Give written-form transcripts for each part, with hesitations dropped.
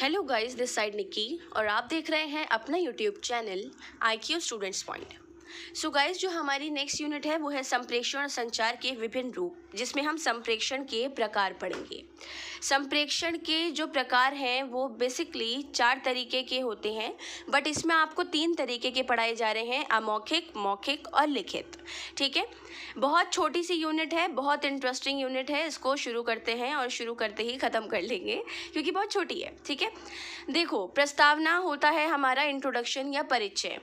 Hello guys, this side Nikki और आप देख रहे हैं अपना YouTube channel IQ students point. So guys, जो हमारी नेक्स्ट यूनिट है वो है संप्रेषण और संचार के विभिन्न रूप, जिसमें हम संप्रेषण के प्रकार पढ़ेंगे। संप्रेषण के जो प्रकार हैं वो बेसिकली 4 तरीके के होते हैं, बट इसमें आपको 3 तरीके के पढ़ाए जा रहे हैं, अमौखिक, मौखिक और लिखित। ठीक है, बहुत छोटी सी यूनिट है, बहुत इंटरेस्टिंग यूनिट है। इसको शुरू करते हैं और शुरू करते ही ख़त्म कर लेंगे क्योंकि बहुत छोटी है। ठीक है, देखो, प्रस्तावना होता है हमारा इंट्रोडक्शन या परिचय।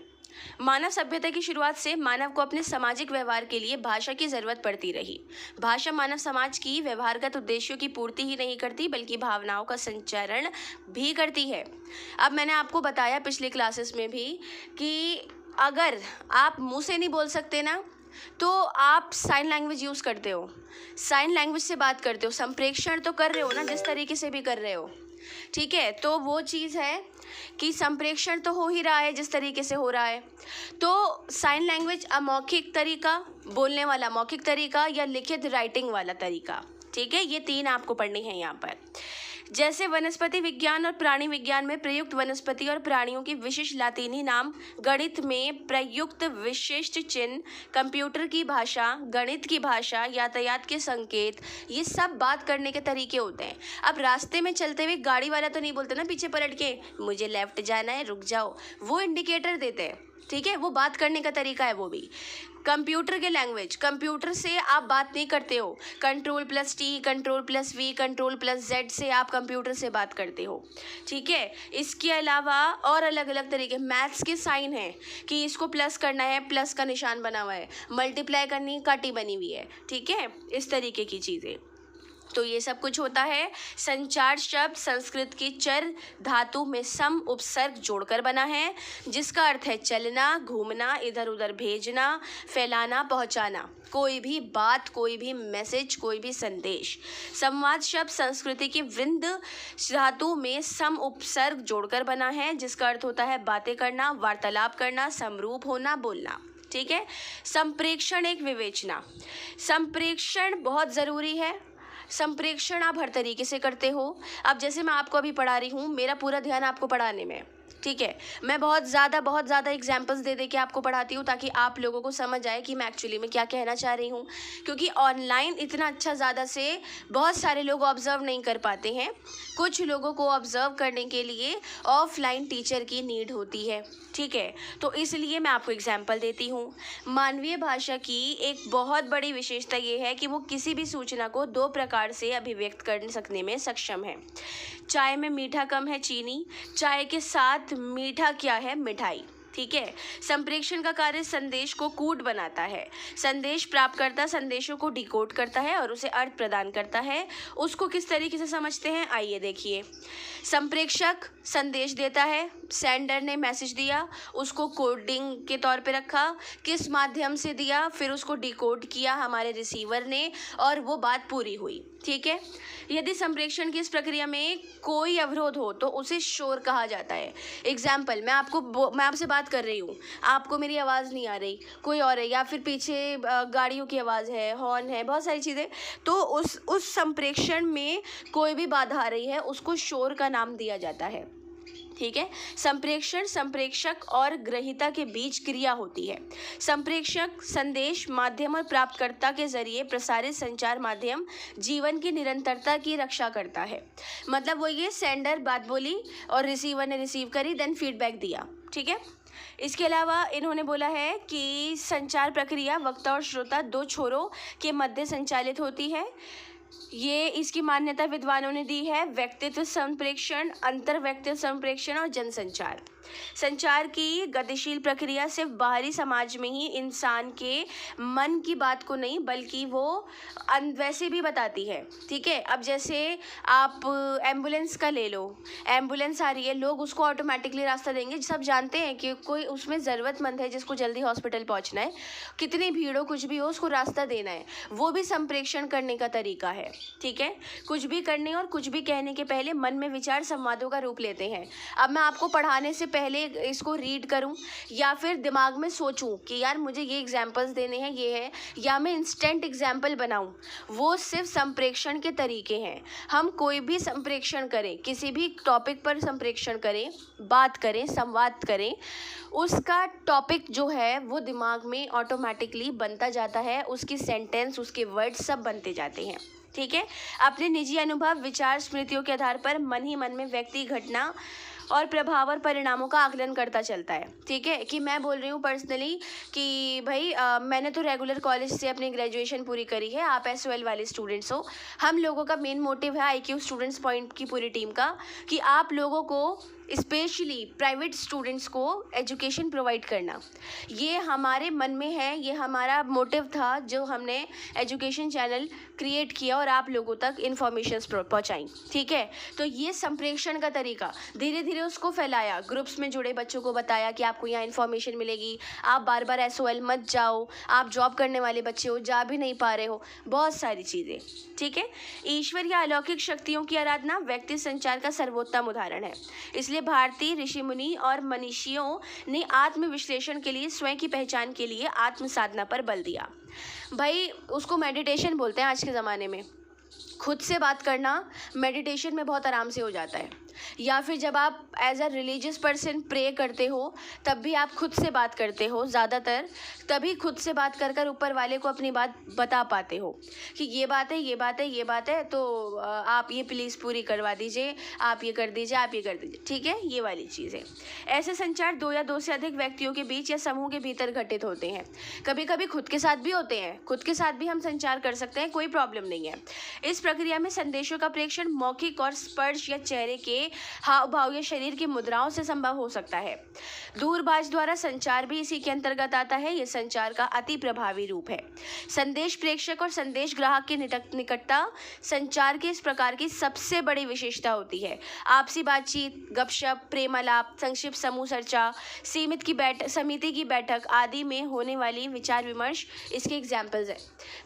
मानव सभ्यता की शुरुआत से मानव को अपने सामाजिक व्यवहार के लिए भाषा की जरूरत पड़ती रही। भाषा मानव समाज की व्यवहारगत उद्देश्यों की पूर्ति ही नहीं करती बल्कि भावनाओं का संचारण भी करती है। अब मैंने आपको बताया पिछले क्लासेस में भी कि अगर आप मुंह से नहीं बोल सकते ना, तो आप साइन लैंग्वेज यूज़ करते हो, साइन लैंग्वेज से बात करते हो, संप्रेषण तो कर रहे हो ना, जिस तरीके से भी कर रहे हो। ठीक है, तो वो चीज़ है कि संप्रेषण तो हो ही रहा है जिस तरीके से हो रहा है। तो साइन लैंग्वेज अमौखिक तरीका, बोलने वाला मौखिक तरीका, या लिखित राइटिंग वाला तरीका। ठीक है, ये 3 आपको पढ़नी है यहाँ पर। जैसे वनस्पति विज्ञान और प्राणी विज्ञान में प्रयुक्त वनस्पति और प्राणियों की विशिष्ट लातीनी नाम, गणित में प्रयुक्त विशिष्ट चिन्ह, कंप्यूटर की भाषा, गणित की भाषा, यातायात के संकेत, ये सब बात करने के तरीके होते हैं। अब रास्ते में चलते हुए गाड़ी वाला तो नहीं बोलते ना पीछे पलट के, मुझे लेफ्ट जाना है, रुक जाओ, वो इंडिकेटर देते हैं। ठीक है, वो बात करने का तरीका है वो भी। कंप्यूटर के लैंग्वेज, कंप्यूटर से आप बात नहीं करते हो, Ctrl+T, Ctrl+V, Ctrl+Z से आप कंप्यूटर से बात करते हो। ठीक है, इसके अलावा और अलग अलग तरीके, मैथ्स के साइन हैं कि इसको प्लस करना है, प्लस का निशान बना हुआ है, मल्टीप्लाई करनी, काटी बनी हुई है। ठीक है, इस तरीके की चीज़ें, तो ये सब कुछ होता है। संचार शब्द संस्कृत की चर धातु में सम उपसर्ग जोड़कर बना है, जिसका अर्थ है चलना, घूमना, इधर उधर भेजना, फैलाना, पहुंचाना, कोई भी बात, कोई भी मैसेज, कोई भी संदेश। संवाद शब्द संस्कृति की वृंद धातु में सम उपसर्ग जोड़कर बना है, जिसका अर्थ होता है बातें करना, वार्तालाप करना, समरूप होना, बोलना। ठीक है, संप्रेषण एक विवेचना। संप्रेषण बहुत ज़रूरी है। संप्रेषण आप हर तरीके से करते हो। अब जैसे मैं आपको अभी पढ़ा रही हूँ, मेरा पूरा ध्यान आपको पढ़ाने में। ठीक है, मैं बहुत ज़्यादा एग्जाम्पल्स दे के आपको पढ़ाती हूँ ताकि आप लोगों को समझ आए कि मैं एक्चुअली में क्या कहना चाह रही हूँ, क्योंकि ऑनलाइन इतना अच्छा ज़्यादा से बहुत सारे लोग ऑब्ज़र्व नहीं कर पाते हैं। कुछ लोगों को ऑब्ज़र्व करने के लिए ऑफलाइन टीचर की नीड होती है। ठीक है, तो इसलिए मैं आपको एग्जाम्पल देती हूँ। मानवीय भाषा की एक बहुत बड़ी विशेषता ये है कि वो किसी भी सूचना को 2 प्रकार से अभिव्यक्त कर सकने में सक्षम है। चाय में मीठा कम है, चीनी, चाय के साथ मीठा क्या है, मिठाई। ठीक है, संप्रेषण का कार्य संदेश को कूट बनाता है। संदेश प्राप्तकर्ता संदेशों को डिकोड करता है और उसे अर्थ प्रदान करता है। उसको किस तरीके से समझते हैं, आइए देखिए। संप्रेषक संदेश देता है, सेंडर ने मैसेज दिया, उसको कोडिंग के तौर पे रखा, किस माध्यम से दिया, फिर उसको डिकोड किया हमारे रिसीवर ने, और वो बात पूरी हुई। ठीक है, यदि संप्रेषण की इस प्रक्रिया में कोई अवरोध हो तो उसे शोर कहा जाता है। एग्जाम्पल, मैं आपसे बात कर रही हूँ, आपको मेरी आवाज़ नहीं आ रही, कोई और है, या फिर पीछे गाड़ियों की आवाज़ है, हॉर्न है, बहुत सारी चीज़ें, तो उस संप्रेषण में कोई भी बाधा आ रही है, उसको शोर का नाम दिया जाता है। ठीक है, संप्रेषण संप्रेषक और ग्रहीता के बीच क्रिया होती है। संप्रेषक संदेश माध्यम और प्राप्तकर्ता के जरिए प्रसारित संचार माध्यम जीवन की निरंतरता की रक्षा करता है। मतलब वो ये, सेंडर बात बोली और रिसीवर ने रिसीव करी, देन फीडबैक दिया। ठीक है, इसके अलावा इन्होंने बोला है कि संचार प्रक्रिया वक्ता और श्रोता 2 छोरों के मध्य संचालित होती है। ये इसकी मान्यता विद्वानों ने दी है। व्यक्तित्व संप्रेषण, अंतर व्यक्तित्व संप्रेषण और जनसंचार। संचार की गतिशील प्रक्रिया सिर्फ बाहरी समाज में ही इंसान के मन की बात को नहीं बल्कि वो वैसे भी बताती है। ठीक है, अब जैसे आप एम्बुलेंस का ले लो, एम्बुलेंस आ रही है, लोग उसको ऑटोमेटिकली रास्ता देंगे। सब जानते हैं कि कोई उसमें ज़रूरतमंद है जिसको जल्दी हॉस्पिटल पहुंचना है, कितनी भीड़ हो, कुछ भी हो, उसको रास्ता देना है। वो भी संप्रेषण करने का तरीका है। है, ठीक है। कुछ भी करने और कुछ भी कहने के पहले मन में विचार संवादों का रूप लेते हैं। अब मैं आपको पढ़ाने से पहले इसको रीड करूं या फिर दिमाग में सोचूं कि यार मुझे ये एग्जाम्पल्स देने हैं, ये है, या मैं इंस्टेंट एग्जाम्पल बनाऊं, वो सिर्फ संप्रेषण के तरीके हैं। हम कोई भी संप्रेषण करें, किसी भी टॉपिक पर संप्रेषण करें, बात करें, संवाद करें, उसका टॉपिक जो है वो दिमाग में ऑटोमेटिकली बनता जाता है, उसकी सेंटेंस, उसके वर्ड सब बनते जाते हैं, ठीक है। अपने निजी अनुभव, विचार, स्मृतियों के आधार पर मन ही मन में व्यक्ति घटना और प्रभाव और परिणामों का आकलन करता चलता है, ठीक है। कि मैं बोल रही हूँ पर्सनली कि भाई मैंने तो रेगुलर कॉलेज से अपनी ग्रेजुएशन पूरी करी है, आप SOL वाले स्टूडेंट्स हो। हम लोगों का मेन मोटिव है IQ स्टूडेंट्स पॉइंट की पूरी टीम का कि आप लोगों को स्पेशली प्राइवेट स्टूडेंट्स को एजुकेशन प्रोवाइड करना, ये हमारे मन में है, ये हमारा मोटिव था जो हमने एजुकेशन चैनल क्रिएट किया और आप लोगों तक इन्फॉर्मेशंस पहुंचाई, ठीक है। तो ये संप्रेषण का तरीका, धीरे धीरे उसको फैलाया, ग्रुप्स में जुड़े बच्चों को बताया कि आपको यहाँ इन्फॉर्मेशन मिलेगी, आप बार बार SOL मत जाओ, आप जॉब करने वाले बच्चे हो, जा भी नहीं पा रहे हो, बहुत सारी चीज़ें, ठीक है। ईश्वर या अलौकिक शक्तियों की आराधना व्यक्ति संचार का सर्वोत्तम उदाहरण है। इसलिए भारतीय ऋषि मुनि और मनीषियों ने आत्म विश्लेषण के लिए, स्वयं की पहचान के लिए आत्म साधना पर बल दिया। भाई उसको मेडिटेशन बोलते हैं आज के ज़माने में। खुद से बात करना मेडिटेशन में बहुत आराम से हो जाता है, या फिर जब आप as a religious person pray करते हो तब भी आप खुद से बात करते हो ज़्यादातर, तभी खुद से बात कर कर ऊपर वाले को अपनी बात बता पाते हो कि ये बात है, ये बात है, ये बात है, तो आप ये प्लीज़ पूरी करवा दीजिए, आप ये कर दीजिए, आप ये कर दीजिए, ठीक है, ये वाली चीज़ें। ऐसे संचार 2 या 2 से अधिक व्यक्तियों के बीच या समूह के भीतर घटित होते हैं। कभी कभी खुद के साथ भी होते हैं, खुद के साथ भी हम संचार कर सकते हैं, कोई प्रॉब्लम नहीं है। इस प्रक्रिया में संदेशों का प्रेषण मौखिक और स्पर्श या चेहरे के हाव भाव या शरीर की मुद्राओं से संभव हो सकता है। दूरभाष द्वारा संचार भी इसी के अंतर्गत आता है। यह संचार का अति प्रभावी रूप है। संदेश प्रेषक और संदेश ग्राहक की निकटता संचार के इस प्रकार की सबसे बड़ी विशेषता होती है। आपसी बातचीत, गपशप, प्रेमालाप, संक्षिप्त समूह चर्चा, समिति की बैठक आदि में होने वाली विचार विमर्श इसके एग्जाम्पल्स हैं।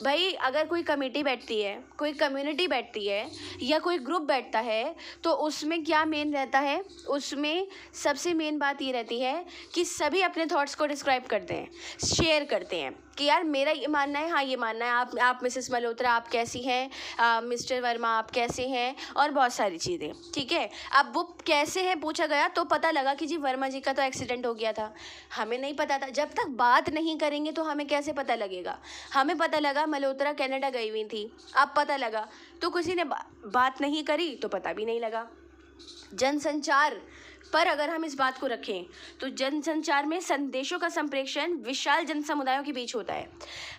भाई अगर कोई कमेटी बैठती है, कोई कम्युनिटी बैठती है या कोई ग्रुप बैठता है तो उसमें क्या मेन रहता है, उसमें सबसे मेन बात ये रहती है कि सभी अपने थॉट्स को डिस्क्राइब करते हैं, शेयर करते हैं कि यार मेरा ये मानना है, हाँ ये मानना है, आप मिसेस मल्होत्रा आप कैसी हैं, मिस्टर वर्मा आप कैसे हैं, और बहुत सारी चीज़ें, ठीक है। अब वो कैसे है पूछा गया तो पता लगा कि जी वर्मा जी का तो एक्सीडेंट हो गया था, हमें नहीं पता था। जब तक बात नहीं करेंगे तो हमें कैसे पता लगेगा। हमें पता लगा मल्होत्रा कनाडा गई हुई थी, अब पता लगा, तो किसी ने बात नहीं करी तो पता भी नहीं लगा। जनसंचार पर अगर हम इस बात को रखें तो जनसंचार में संदेशों का संप्रेषण विशाल जन समुदायों के बीच होता है।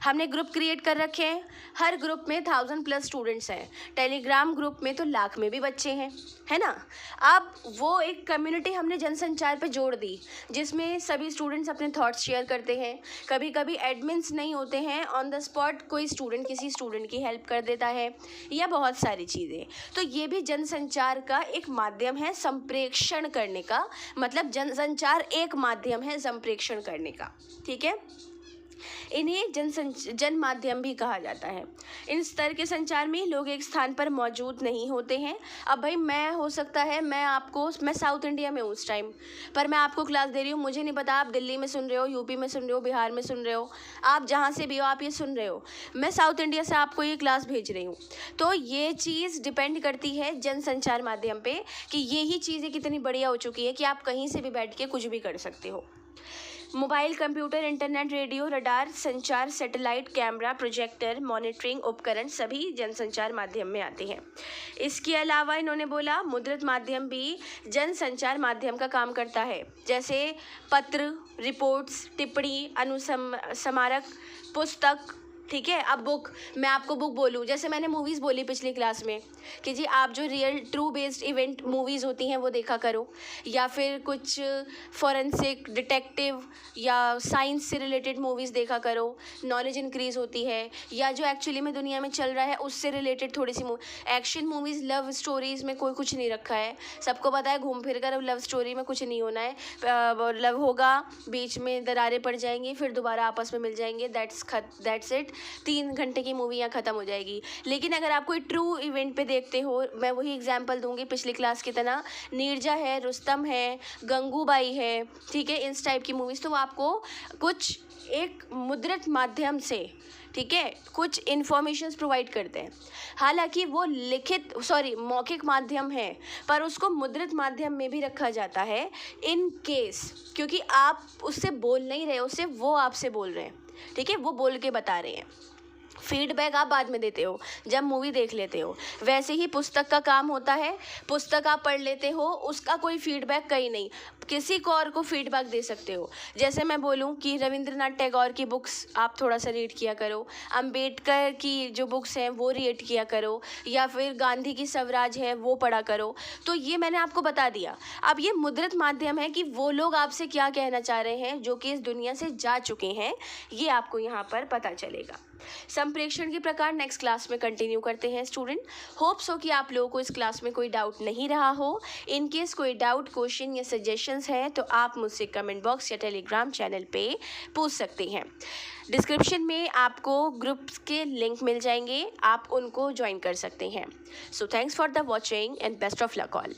हमने ग्रुप क्रिएट कर रखे हैं, हर ग्रुप में 1000+ स्टूडेंट्स हैं, टेलीग्राम ग्रुप में तो लाख में भी बच्चे हैं, है ना। अब वो एक कम्युनिटी हमने जनसंचार पे जोड़ दी जिसमें सभी स्टूडेंट्स अपने थॉट्स शेयर करते हैं। कभी कभी एडमिन्स नहीं होते हैं, ऑन द स्पॉट कोई स्टूडेंट किसी स्टूडेंट की हेल्प कर देता है, या बहुत सारी चीज़ें। तो ये भी जनसंचार का एक माध्यम है संप्रेषण करने का, मतलब जनसंचार एक माध्यम है संप्रेषण करने का, ठीक है। इन्हें जन माध्यम भी कहा जाता है। इन स्तर के संचार में लोग एक स्थान पर मौजूद नहीं होते हैं। अब भाई मैं हो सकता है मैं साउथ इंडिया में हूँ उस टाइम पर, मैं आपको क्लास दे रही हूँ, मुझे नहीं पता आप दिल्ली में सुन रहे हो, यूपी में सुन रहे हो, बिहार में सुन रहे हो, आप जहाँ से भी हो आप ये सुन रहे हो, मैं साउथ इंडिया से आपको ये क्लास भेज रही हूँ। तो ये चीज़ डिपेंड करती है जनसंचार माध्यम पे कि यही चीज़ें कितनी बढ़िया हो चुकी है कि आप कहीं से भी बैठ के कुछ भी कर सकते हो। Mobile, computer, internet, radio, radar, संचार, सैटेलाइट, कैमरा, प्रोजेक्टर, मॉनिटरिंग उपकरण सभी जनसंचार माध्यम में आते हैं। इसके अलावा इन्होंने बोला मुद्रित माध्यम भी जनसंचार माध्यम का काम करता है, जैसे पत्र, रिपोर्ट्स, टिप्पणी, अनुस्मारक, पुस्तक, ठीक है। अब बुक, मैं आपको बुक बोलूँ, जैसे मैंने मूवीज़ बोली पिछली क्लास में कि जी आप जो real true based event movies होती हैं वो देखा करो, या फिर कुछ फॉरेंसिक, डिटेक्टिव या साइंस से रिलेटेड मूवीज़ देखा करो, नॉलेज इंक्रीज़ होती है। या जो एक्चुअली में दुनिया में चल रहा है उससे रिलेटेड थोड़ी सी एक्शन मूवीज़, लव स्टोरीज़ में कोई कुछ नहीं रखा है, सबको पता है घूम फिर कर लव स्टोरी में कुछ नहीं होना है, लव होगा, बीच में दरारें पड़ जाएंगी, फिर दोबारा आपस में मिल जाएंगे, दैट्स इट, 3 घंटे की मूवी यहाँ ख़त्म हो जाएगी। लेकिन अगर आप कोई ट्रू इवेंट पे देखते हो, मैं वही एग्जांपल दूंगी पिछली क्लास की तरह, नीरजा है, रुस्तम है, गंगूबाई है, ठीक है, इस टाइप की मूवीज़, तो वो आपको कुछ एक मुद्रित माध्यम से, ठीक है, कुछ इन्फॉर्मेशंस प्रोवाइड करते हैं। हालांकि वो मौखिक माध्यम है, पर उसको मुद्रित माध्यम में भी रखा जाता है इन केस, क्योंकि आप उससे बोल नहीं रहे हो, सिर्फ वो आपसे बोल रहे हैं, ठीक है, वो बोल के बता रहे हैं। फीडबैक आप बाद में देते हो जब मूवी देख लेते हो। वैसे ही पुस्तक का काम होता है, पुस्तक आप पढ़ लेते हो, उसका कोई फीडबैक कहीं नहीं, किसी को और को फीडबैक दे सकते हो। जैसे मैं बोलूं कि रविंद्रनाथ टैगोर की बुक्स आप थोड़ा सा रीड किया करो, अंबेडकर की जो बुक्स हैं वो रीड किया करो, या फिर गांधी की स्वराज है वो पढ़ा करो। तो ये मैंने आपको बता दिया। अब ये मुद्रित माध्यम है कि वो लोग आपसे क्या कहना चाह रहे हैं जो कि इस दुनिया से जा चुके हैं, ये आपको यहाँ पर पता चलेगा। संप्रेषण के प्रकार नेक्स्ट क्लास में कंटिन्यू करते हैं स्टूडेंट। होप्स हो कि आप लोगों को इस क्लास में कोई डाउट नहीं रहा हो। इन केस कोई डाउट, क्वेश्चन या सजेशंस है तो आप मुझसे कमेंट बॉक्स या टेलीग्राम चैनल पे पूछ सकते हैं। डिस्क्रिप्शन में आपको ग्रुप्स के लिंक मिल जाएंगे, आप उनको ज्वाइन कर सकते हैं। So thanks for the watching and best of luck all.